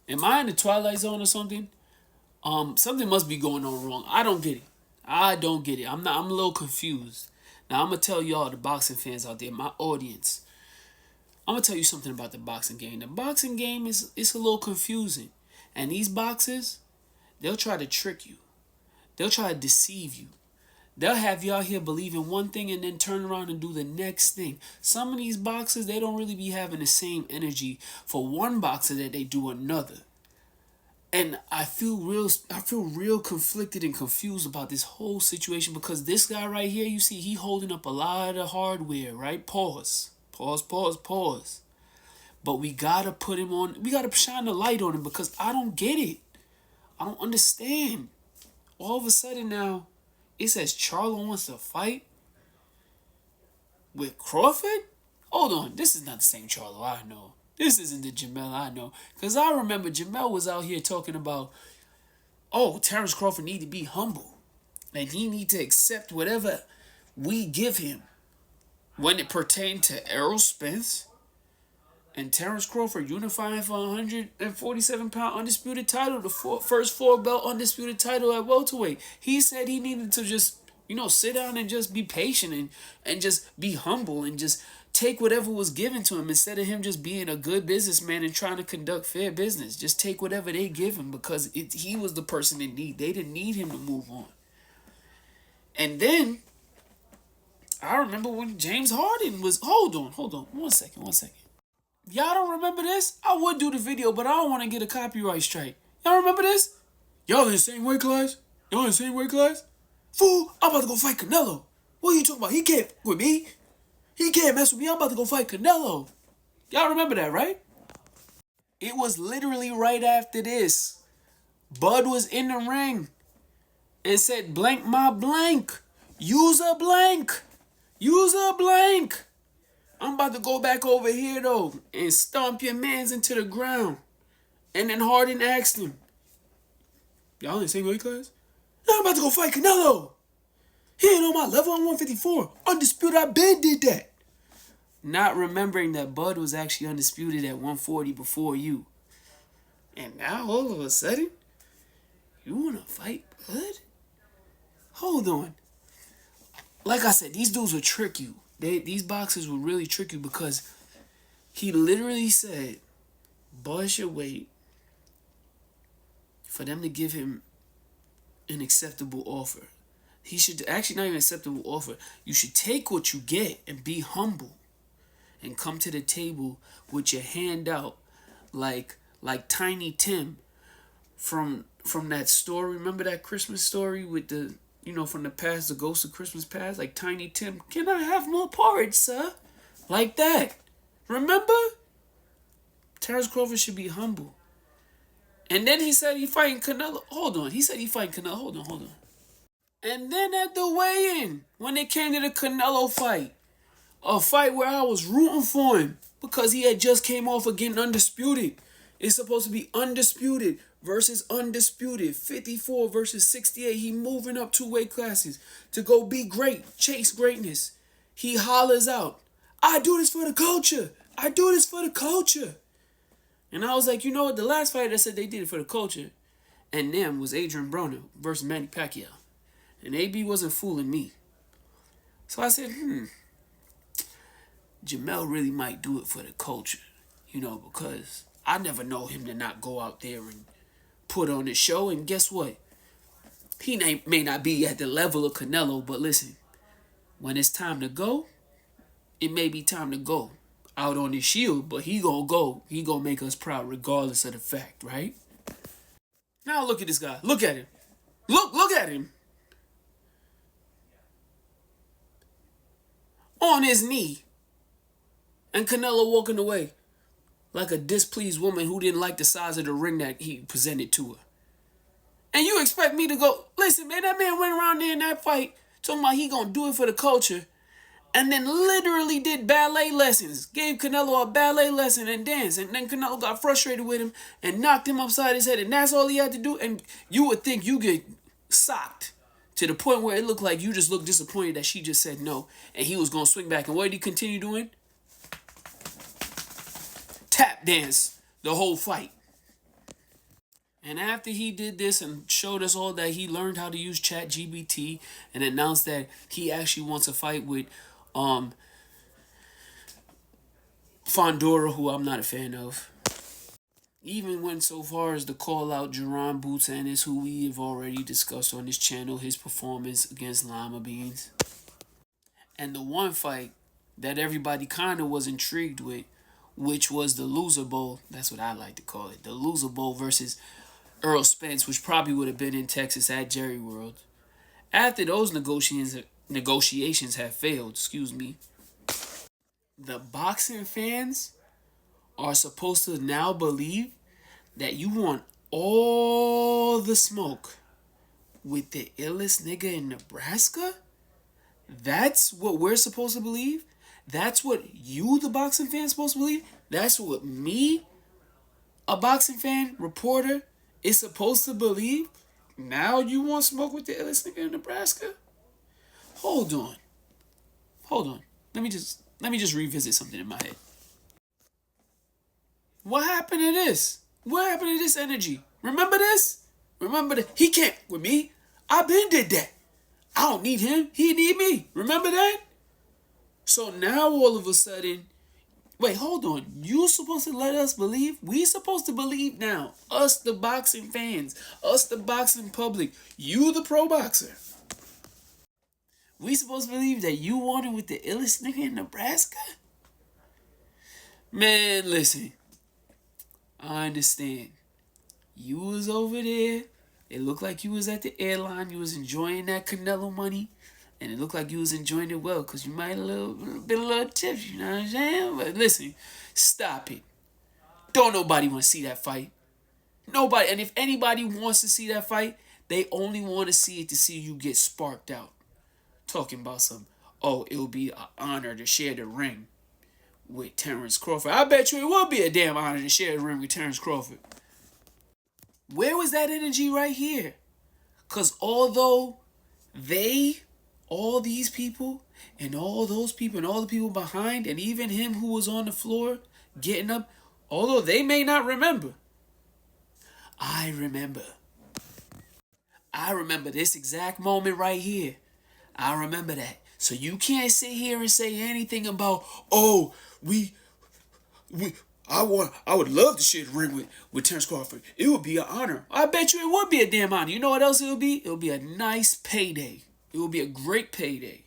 Am I in the Twilight Zone or something? Something must be going on wrong. I don't get it. I don't get it. I'm a little confused. Now I'm gonna tell y'all, the boxing fans out there, my audience. I'm gonna tell you something about the boxing game. The boxing game is it's a little confusing. And these boxers, they'll try to trick you. They'll try to deceive you. They'll have y'all here believing one thing and then turn around and do the next thing. Some of these boxers, they don't really be having the same energy for one boxer that they do another. And I feel real conflicted and confused about this whole situation because this guy right here, you see, he holding up a lot of hardware, right? Pause. Pause, pause, pause. But we gotta put him on, we gotta shine the light on him because I don't get it. I don't understand. All of a sudden now, it says Charlo wants to fight with Crawford? Hold on, this is not the same Charlo I know. This isn't the Jermell I know. Because I remember Jermell was out here talking about, oh, Terence Crawford need to be humble. And he need to accept whatever we give him. When it pertained to Errol Spence and Terence Crawford unifying for a 147-pound undisputed title, the first four-belt undisputed title at welterweight. He said he needed to just, sit down and just be patient and just be humble and just take whatever was given to him instead of him just being a good businessman and trying to conduct fair business. Just take whatever they give him because he was the person in need. They didn't need him to move on. And then I remember when James Harden was... Hold on. One second. Y'all don't remember this? I would do the video, but I don't want to get a copyright strike. Y'all remember this? Y'all in the same weight class? Fool, I'm about to go fight Canelo. What are you talking about? He can't with me. He can't mess with me. I'm about to go fight Canelo. Y'all remember that, right? It was literally right after this. Bud was in the ring and said, blank my blank. Use a blank. I'm about to go back over here, though, and stomp your mans into the ground. And then Harden asked him, y'all in the same weight class? I'm about to go fight Canelo. He ain't on my level. I'm 154. Undisputed, I been did that. Not remembering that Bud was actually undisputed at 140 before you. And now, all of a sudden, you want to fight Bud? Hold on. Like I said, these dudes will trick you. These boxers will really trick you because he literally said, Bud should wait for them to give him an acceptable offer. He should actually not even an acceptable offer. You should take what you get and be humble and come to the table with your hand out like Tiny Tim from that story. Remember that Christmas story with the, from the past, the Ghost of Christmas Past? Like Tiny Tim, can I have more porridge, sir? Like that. Remember? Terence Crawford should be humble. And then he said he fighting Canelo. Hold on. He said he fighting Canelo. Hold on. And then at the weigh-in, when it came to the Canelo fight, a fight where I was rooting for him because he had just came off of getting undisputed. It's supposed to be undisputed versus undisputed. 54 versus 68. He moving up 2 weight classes to go be great, chase greatness. He hollers out, I do this for the culture. And I was like, you know what? The last fight that said they did it for the culture and them was Adrian Broner versus Manny Pacquiao. And AB wasn't fooling me. So I said, Jermell really might do it for the culture, because I never know him to not go out there and put on the show. And guess what? He may not be at the level of Canelo, but listen, when it's time to go, it may be time to go out on his shield, but he gonna go. He gonna make us proud regardless of the fact, right? Now look at this guy. Look at him. Look at him. On his knee. And Canelo walking away like a displeased woman who didn't like the size of the ring that he presented to her. And you expect me to go, listen, man, that man went around there in that fight talking about he gonna do it for the culture and then literally did ballet lessons, gave Canelo a ballet lesson and dance. And then Canelo got frustrated with him and knocked him upside his head. And that's all he had to do. And you would think you get socked to the point where it looked like you just looked disappointed that she just said no. And he was going to swing back. And what did he continue doing? Tap dance the whole fight. And after he did this and showed us all that he learned how to use ChatGPT and announced that he actually wants to fight with um Fondora, who I'm not a fan of. Even went so far as to call out Jerron Boots Ennis, who we have already discussed on this channel, his performance against Lima Beans. And the one fight that everybody kind of was intrigued with, which was the Loser Bowl. That's what I like to call it. The Loser Bowl versus Earl Spence, which probably would have been in Texas at Jerry World. After those negotiations have failed, the boxing fans are supposed to now believe that you want all the smoke with the illest nigga in Nebraska? That's what we're supposed to believe? That's what you, the boxing fan, supposed to believe? That's what me, a boxing fan, reporter, is supposed to believe? Now you want smoke with the illest nigga in Nebraska? Hold on. Let me just revisit something in my head. What happened to this? What happened to this energy? Remember this? Remember that? He can't with me. I been did that. I don't need him. He need me. Remember that? So now all of a sudden, wait, hold on. You supposed to let us believe? We supposed to believe now. Us, the boxing fans. Us, the boxing public. You, the pro boxer. We supposed to believe that you wanted with the illest nigga in Nebraska? Man, listen. I understand. You was over there. It looked like you was at the airline. You was enjoying that Canelo money. And it looked like you was enjoying it well because you might have been a little tipsy, you know what I'm saying? But listen, stop it. Don't nobody want to see that fight. Nobody. And if anybody wants to see that fight, they only want to see it to see you get sparked out. Talking about it will be an honor to share the ring with Terence Crawford. I bet you it will be a damn honor to share the ring with Terence Crawford. Where was that energy right here? Because although all these people, and all those people, and all the people behind, and even him who was on the floor getting up, although they may not remember, I remember. I remember this exact moment right here. I remember that. So you can't sit here and say anything about, I would love to share the ring with Terence Crawford. It would be an honor. I bet you it would be a damn honor. You know what else it would be? It would be a nice payday. It would be a great payday.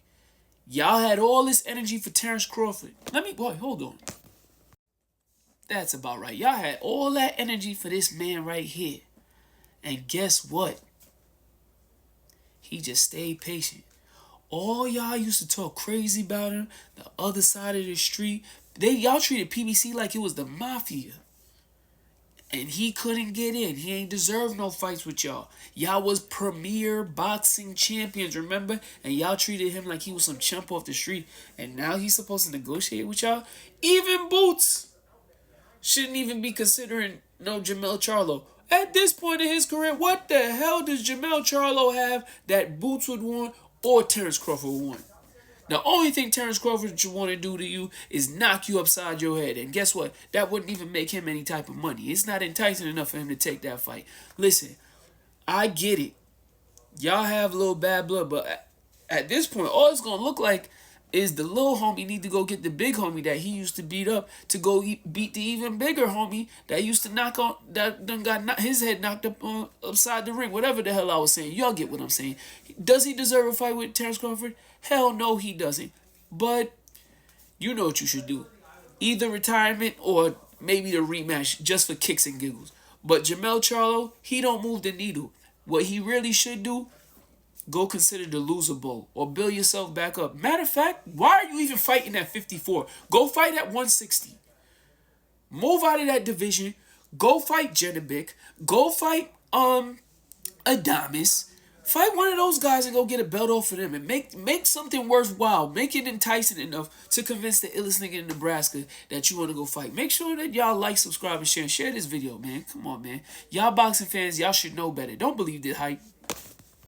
Y'all had all this energy for Terence Crawford. Hold on. That's about right. Y'all had all that energy for this man right here. And guess what? He just stayed patient. All y'all used to talk crazy about him, the other side of the street. Y'all treated PBC like it was the mafia. And he couldn't get in. He ain't deserved no fights with y'all. Y'all was premier boxing champions, remember? And y'all treated him like he was some chump off the street. And now he's supposed to negotiate with y'all? Even Boots shouldn't even be considering no Jermell Charlo. At this point in his career, what the hell does Jermell Charlo have that Boots would want or Terence Crawford would want? The only thing Terence Crawford should want to do to you is knock you upside your head. And guess what? That wouldn't even make him any type of money. It's not enticing enough for him to take that fight. Listen, I get it. Y'all have a little bad blood, but at this point, all it's going to look like is the little homie need to go get the big homie that he used to beat up to go beat the even bigger homie that used to that done got his head knocked up upside the ring. Whatever the hell I was saying. Y'all get what I'm saying. Does he deserve a fight with Terence Crawford? Hell no, he doesn't. But you know what you should do. Either retirement or maybe the rematch just for kicks and giggles. But Jermell Charlo, he don't move the needle. What he really should do, go consider the Loser Bowl or build yourself back up. Matter of fact, why are you even fighting at 54? Go fight at 160. Move out of that division. Go fight Jennebick. Go fight Adames. Fight one of those guys and go get a belt off of them and make something worthwhile. Make it enticing enough to convince the illest nigga in Nebraska that you want to go fight. Make sure that y'all like, subscribe, and share. Share this video, man. Come on, man. Y'all boxing fans, y'all should know better. Don't believe the hype.